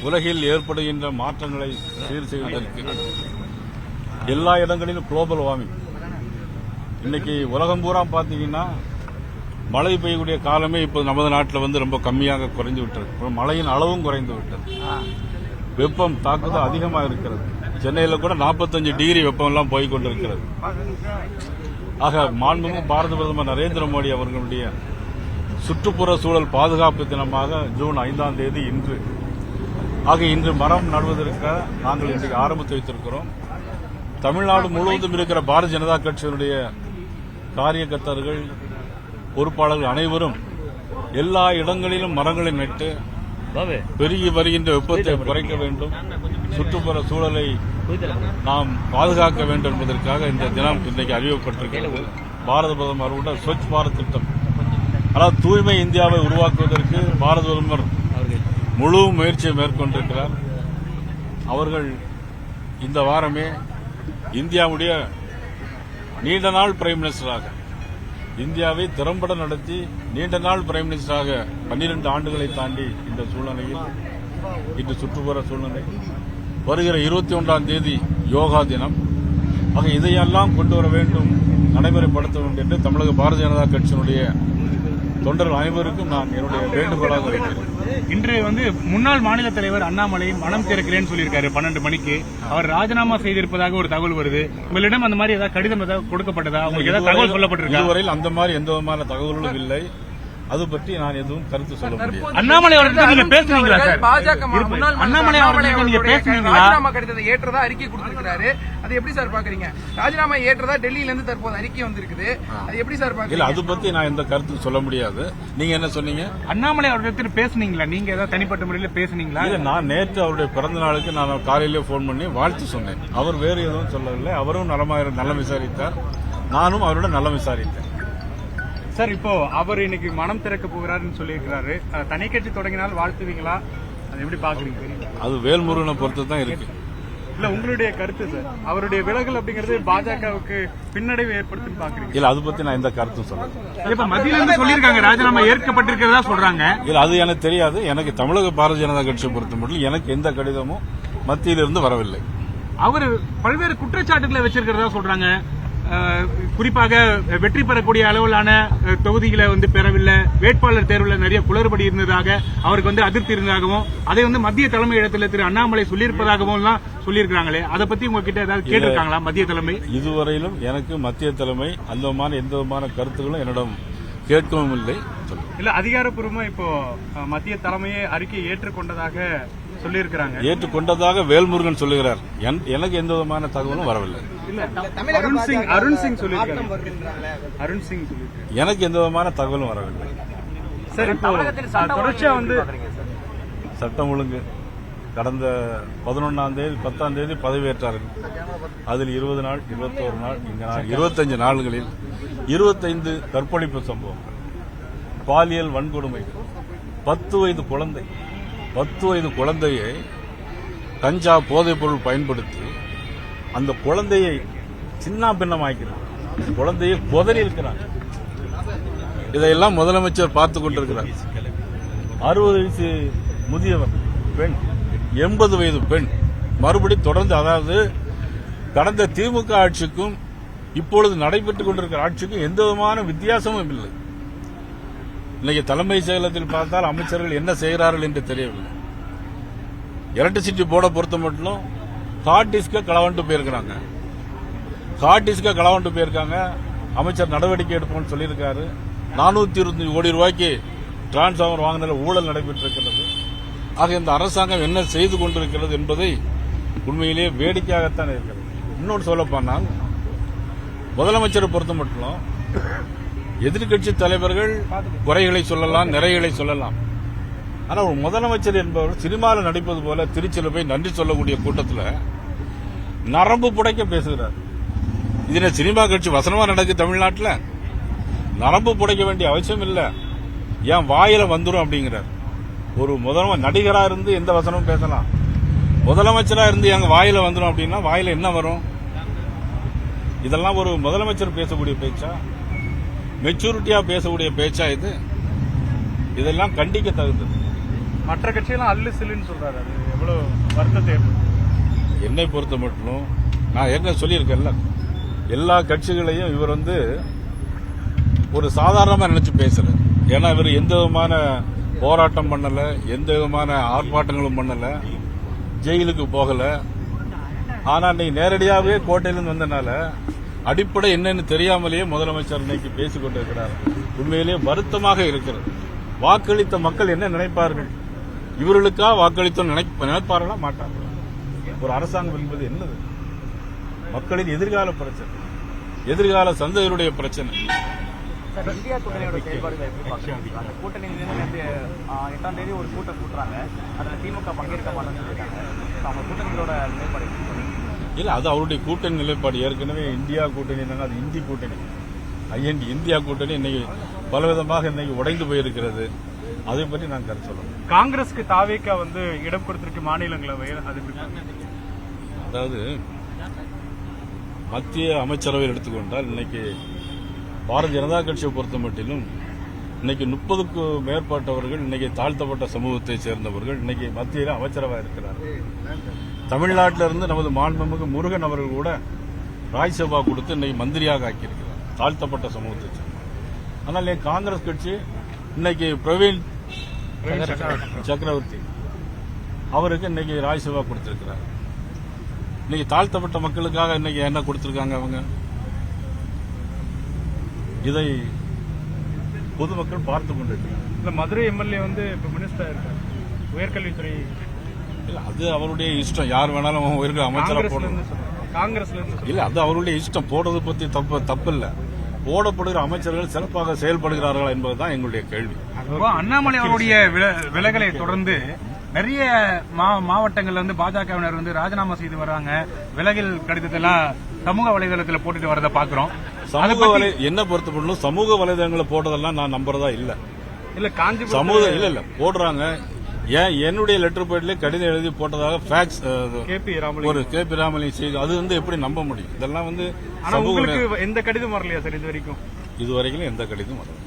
உலகில் ஏற்படுகின்ற மாற்றங்களை சீர் செய்வதற்கு எல்லா இடங்களிலும் குளோபல் வார்மிங். இன்னைக்கு உலகம் பூரா பார்த்தீங்கன்னா மழை பெய்யக்கூடிய காலமே இப்போ நமது நாட்டில் ரொம்ப கம்மியாக குறைந்து விட்டது. மழையின் அளவும் குறைந்து விட்டது. வெப்பம் தாக்குதல் அதிகமாக இருக்கிறது. சென்னையில் கூட 45 டிகிரி வெப்பமெல்லாம் போய் கொண்டிருக்கிறது. ஆக மாண்புமிகு பாரத பிரதமர் நரேந்திர மோடி அவர்களுடைய சுற்றுப்புற சூழல் பாதுகாப்பு தினமாக ஜூன் 5ஆம் தேதி இன்று இன்று மரம் நடுவதற்கு நாங்கள் இன்றைக்கு ஆரம்பித்து வைத்திருக்கிறோம். தமிழ்நாடு முழுவதும் இருக்கிற பாரதிய ஜனதா கட்சியினுடைய காரியகர்த்தர்கள், பொறுப்பாளர்கள் அனைவரும் எல்லா இடங்களிலும் மரங்களை நட்டு பெருகி வருகின்ற வெப்பத்தை குறைக்க வேண்டும், சுற்றுப்புற சூழலை நாம் பாதுகாக்க வேண்டும் என்பதற்காக இந்த தினம் இன்றைக்கு அறிவிக்கப்பட்டிருக்கிறது. பாரத பிரதமர் கூட ஸ்வச் பாரத் திட்டம், அதாவது தூய்மை இந்தியாவை உருவாக்குவதற்கு பாரத பிரதமர் முழு முயற்சியை மேற்கொண்டிருக்கிறார். அவர்கள் இந்த வாரமே இந்தியாவுடைய நீண்ட நாள் பிரைம் மினிஸ்டராக இந்தியாவை திறம்பட நடத்தி நீண்ட நாள் பிரைம் மினிஸ்டராக 12 ஆண்டுகளை தாண்டி இந்த சூழ்நிலையில் இன்று சுற்றுப்புற சூழ்நிலை வருகிற 21ஆம் தேதி யோகா தினம். ஆக இதையெல்லாம் கொண்டு வர வேண்டும், நடைமுறைப்படுத்த வேண்டும் என்று தமிழக பாரதிய ஜனதா கட்சியினுடைய தொண்டர்கள் அனைவருக்கும் நான் என்னுடைய வேண்டுகோளாக வைக்கிறேன். இன்று முன்னாள் மாநில தலைவர் அண்ணாமலை மனம் திறக்கிறேன்னு சொல்லியிருக்காரு. 12 மணிக்கு அவர் ராஜினாமா செய்திருப்பதாக ஒரு தகவல் வருது. உங்களிடம் அந்த மாதிரி ஏதாவது கடிதம் ஏதாவது கொடுக்கப்பட்டதா, உங்களுக்கு ஏதாவது தகவல் சொல்லப்பட்டிருக்கா? இதுவரையில் அந்த மாதிரி எந்த விதமான தகவல்களும் இல்லை. அது பற்றி நான் எதுவும் கருத்து சொல்ல முடியாது. அண்ணாமலை அவர்கள் நீங்க பேசுனீங்களா சார்? பாஜக அண்ணாமலை அவர்கள் நீங்க பேசுனீங்களா? ராஜினாமா கடிதத்தை ஏற்றதா அறிக்கை கொடுத்திருக்காரு. அது எப்படி சார் பாக்குறீங்க? ராஜினாமா ஏற்றதா டெல்லியில இருந்து தற்போது அறிக்கை வந்திருக்குது. அது எப்படி சார் பாக்குறீங்க? இல்ல, அது பத்தி நான் எந்த கருத்து சொல்ல முடியாது. நீங்க என்ன சொன்னீங்க? அண்ணாமலை அவர்கள் பேசுனீங்களா? நீங்க ஏதாவது தனிப்பட்ட முறையில் பேசுனீங்களா? இல்ல, நான் நேற்று அவருடைய பிறந்த நாளுக்கு நான் காலையிலே போன் பண்ணி வாழ்த்து சொன்னேன். அவர் வேறு எதுவும் சொல்லவில்லை. அவரும் நலம் விசாரித்தார், நானும் அவரோட நலம் விசாரித்தேன். சார், இப்போ அவர் இன்னைக்கு மனம் திறக்க போகிறாருன்னு சொல்லியிருக்கிறாரு. தனி கட்சி தொடங்கினால் வாழ்த்துவீங்களா? அது எப்படி பாக்குறீங்க? அது வேல்முருகனை பொறுத்து தான் இருக்கு. இல்ல, உங்களுடைய கருத்து சார், அவருடைய விலகல் அப்படிங்கறது பாஜகவுக்கு பின்னடைவு ஏற்படுத்தும் பாக்குறீங்க? இல்ல, அது பத்தி நான் எந்த கருத்தும் சொல்றேன். இப்ப மத்தியில இருந்து சொல்லியிருக்காங்க ராஜினாமா ஏற்கப்பட்டிருக்கிறதா சொல்றாங்க. இல்ல, அது எனக்கு தெரியாது. எனக்கு தமிழக பாரதிய ஜனதா கட்சியை பொறுத்த மட்டும் எனக்கு எந்த கடிதமும் மத்தியிலிருந்து வரவில்லை. அவர் பல்வேறு குற்றச்சாட்டுகளை வச்சிருக்கிறதா சொல்றாங்க. குறிப்பாக வெற்றி பெறக்கூடிய அளவிலான தொகுதிகளை பெறவில்லை, வேட்பாளர் தேர்வில் நிறைய குளறுபடி இருந்ததாக அவருக்கு அதிருப்தி இருந்ததாகவும், அதை மத்திய தலைமை இடத்துல திரு அண்ணாமலை சொல்லியிருப்பதாகவும் சொல்லியிருக்காங்களே, அதை பத்தி உங்ககிட்ட ஏதாவது கேட்டிருக்காங்களா மத்திய தலைமை? இதுவரையிலும் எனக்கு மத்திய தலைமை அந்த எந்த விதமான கருத்துக்களும் என்னிடம் கேட்கவும் இல்லை. இல்ல, அதிகாரப்பூர்வமா இப்போ மத்திய தலைமையை அறிக்கையை ஏற்றுக்கொண்டதாக சொல்லியிருக்கிறாங்க. ஏற்றுக்கொண்டதாக வேல்முருகன் சொல்லுகிறார். எனக்கு எந்த விதமான தகவலும் வரவில்லை. அருண் சிங் சொல்லியிருக்காரு. எனக்கு எந்த விதமான தகவலும் வரவில்லை. சரி, தொடர்ச்சியா சட்டம் ஒழுங்கு கடந்த 11ஆம் தேதி 10ஆம் தேதி பதவியேற்றார்கள். அதில் 20 நாள் 21 நாள் 25 நாள்களில் 25 கற்பழிப்பு சம்பவம், பாலியல் வன்கொடுமை, 10 வயது குழந்தையை கஞ்சா போதைப் பொருள் பயன்படுத்தி அந்த குழந்தையை சின்ன பின்னமாக்கிறார், குழந்தையை புதறி இருக்கிறார். இதையெல்லாம் முதலமைச்சர் பார்த்துக் கொண்டிருக்கிறார். 60 வயசு முதியவர் பெண், 80 வயது பெண் மறுபடி தொடர்ந்து, அதாவது கடந்த திமுக ஆட்சிக்கும் இப்பொழுது நடைபெற்றுக் கொண்டிருக்கிற ஆட்சிக்கும் எந்த விதமான வித்தியாசமும் இல்லை. இன்னைக்கு தலைமை செயலகத்தில் பார்த்தால் அமைச்சர்கள் என்ன செய்கிறார்கள் என்று தெரியவில்லை. எலக்ட்ரிசிட்டி போர்டை பொறுத்த மட்டும் ஹார்டிஸ்க களவாண்டு போயிருக்காங்க. அமைச்சர் நடவடிக்கை எடுப்போம்னு சொல்லியிருக்காரு. 425 கோடி ரூபாய்க்கு டிரான்ஸ்பார்மர் வாங்கினதில் ஊழல் நடைபெற்றிருக்கிறது. ஆக இந்த அரசாங்கம் என்ன செய்து கொண்டிருக்கிறது என்பதை உண்மையிலேயே வேடிக்கையாகத்தான் இருக்கிறது. இன்னொன்று சொல்லப்போனால் முதலமைச்சரை பொறுத்த மட்டும் எதிர்க்கட்சி தலைவர்கள் குறைகளை சொல்லலாம், நிறைகளை சொல்லலாம். ஆனால் ஒரு முதலமைச்சர் என்பவர் சினிமாவில் நடிப்பது போல திருச்சியில் போய் நன்றி சொல்லக்கூடிய கூட்டத்தில் நரம்பு புடைக்க பேசுகிறார். இது சினிமா கட்சி வசனமா நடக்கு தமிழ்நாட்டில்? நரம்பு புடைக்க வேண்டிய அவசியம் இல்லை, ஏன் வாயில வந்துடும் அப்படிங்கிறார். ஒரு நடிகராக இருந்து எந்த வசனமும் பேசலாம், முதலமைச்சராக இருந்து எங்க வாயில வந்துடும் அப்படின்னா வாயில என்ன வரும்? இதெல்லாம் ஒரு முதலமைச்சர் பேசக்கூடிய பேச்சா? மெச்சூரிட்டியா பேசக்கூடிய பேச்சா இது? இதெல்லாம் கண்டிக்க தகுந்தது. மற்ற கட்சியெல்லாம் அல்லு சில்லுன்னு சொல்றாரு. அது எவ்வளவு வருத்தத்தை ஏற்படுத்தும்? என்னை பொறுத்த மட்டும் நான் ஏற்கனவே சொல்லியிருக்கேன்ல, எல்லா கட்சிகளையும் இவர் வந்து ஒரு சாதாரணமா நினைச்சு பேசுறாரு. ஏன்னா இவர் எந்த விதமான போராட்டம் பண்ணல, எந்த விதமான ஆர்ப்பாட்டங்களும் பண்ணல, ஜெயிலுக்கு போகல. ஆனா இன்னைக்கு நேரடியாகவே கோட்டையிலிருந்து வந்தனால அடிப்படை என்னன்னு தெரியாமலேயே முதலமைச்சர் இன்னைக்கு பேசிக் கொண்டிருக்கிறார். உண்மையிலேயே வருத்தமாக இருக்கிறது. வாக்களித்த மக்கள் என்ன நினைப்பார்கள்? இவர்களுக்காக வாக்களித்தோம் நினைப்பார்களா மாட்டார்களா? ஒரு அரசாங்கம் என்பது என்னது? மக்களின் எதிர்கால பிரச்சனை, எதிர்கால சந்ததியுடைய பிரச்சனை. இந்தியா கூட்டணியோட செயல்பாடுகளை எப்படி பார்க்குறீங்க? அந்த கூட்டணியிலிருந்து 8ஆம் தேதி ஒரு கூட்டம் கூட்டுறாங்க, அதில் திமுக பங்கேற்க மாட்டேன்னு சொல்லிட்டாங்க. அவங்க கூட்டணிகளோட நிலைப்பாடு இல்ல, அது அவருடைய கூட்டணி நிலைப்பாடு. ஏற்கனவே இந்தியா கூட்டணி, அது இந்தி கூட்டணி, ஐஎன்டி இந்தியா கூட்டணி இன்னைக்கு பலவிதமாக இன்னைக்கு உடைந்து போயிருக்கிறது. அதை பற்றி நான் கருத்து சொல்லணும். காங்கிரஸ்க்கு தாவேக்கா வந்து இடம் கொடுத்திருக்கு மாநிலங்களவையில், அது அதாவது மத்திய அமைச்சரவையில் எடுத்துக்கொண்டால் இன்னைக்கு பாரதிய ஜனதா கட்சியை பொறுத்த மட்டிலும் இன்னைக்கு 30க்கும் மேற்பட்டவர்கள் இன்னைக்கு தாழ்த்தப்பட்ட சமூகத்தை சேர்ந்தவர்கள் இன்னைக்கு மத்தியில் அமைச்சரவாக இருக்கிறார்கள். தமிழ்நாட்டிலிருந்து நமது மாண்புமிகு முருகன் அவர்கள் கூட ராஜ்யசபா கொடுத்து இன்னைக்கு மந்திரியாக ஆக்கியிருக்கிறார், தாழ்த்தப்பட்ட சமூகத்தை சேர்ந்தவர். ஆனால் காங்கிரஸ் கட்சி இன்னைக்கு பிரவீன் சக்கரவர்த்தி அவருக்கு இன்னைக்கு ராஜ்யசபா கொடுத்திருக்கிறார். இன்னைக்கு தாழ்த்தப்பட்ட மக்களுக்காக இன்னைக்கு என்ன கொடுத்திருக்காங்க அவங்க? இதை பொதுமக்கள் பார்த்துக் கொண்டிருக்கிறார். இந்த மதுரை எம்எல்ஏ வந்து இப்ப மினிஸ்டர் இருக்காரு, உயர்கல்வித்துறை. இல்ல, அது அவருடைய இஷ்டம். யார் வேணாலும் உயர்கல்வி அமைச்சரா போடணும். காங்கிரஸ்ல இருந்து இல்ல, அது அவருடைய இஷ்டம். போடுறது பத்தி தப்பு இல்ல. போடப்படுகிற அமைச்சர்கள் சிறப்பாக செயல்படுகிறார்களா என்பதுதான் எங்களுடைய கேள்வி. அண்ணாமலை அவருடைய விலகலை தொடர்ந்து நிறைய மாவட்டங்கள்ல வந்து பாஜகவினர் வந்து ராஜினாமா செய்து வர்றாங்க. விலகல் கடிதத்தெல்லாம் சமூக வலைதளத்தில் போட்டுட்டு வரதை பாக்குறோம். என்ன பொறுத்தப்படணும், சமூக வலைதளங்களை போட்டதெல்லாம் நான் நம்புறதா இல்ல. இல்ல காஞ்சிபுரம் சமூக இல்ல போடுறாங்க. ஏன் என்னுடைய லெட்டர் பேட்ல கடிதம் எழுதி போட்டதாக ஃபேக்ஸ் ஒரு கேபி ராமலிங்க செய்தி, அது வந்து எப்படி நம்ப முடியும்? இதெல்லாம் வந்து எந்த கடிதம் வரலையா சார்? இது வரைக்கும் எந்த கடிதம் வரல.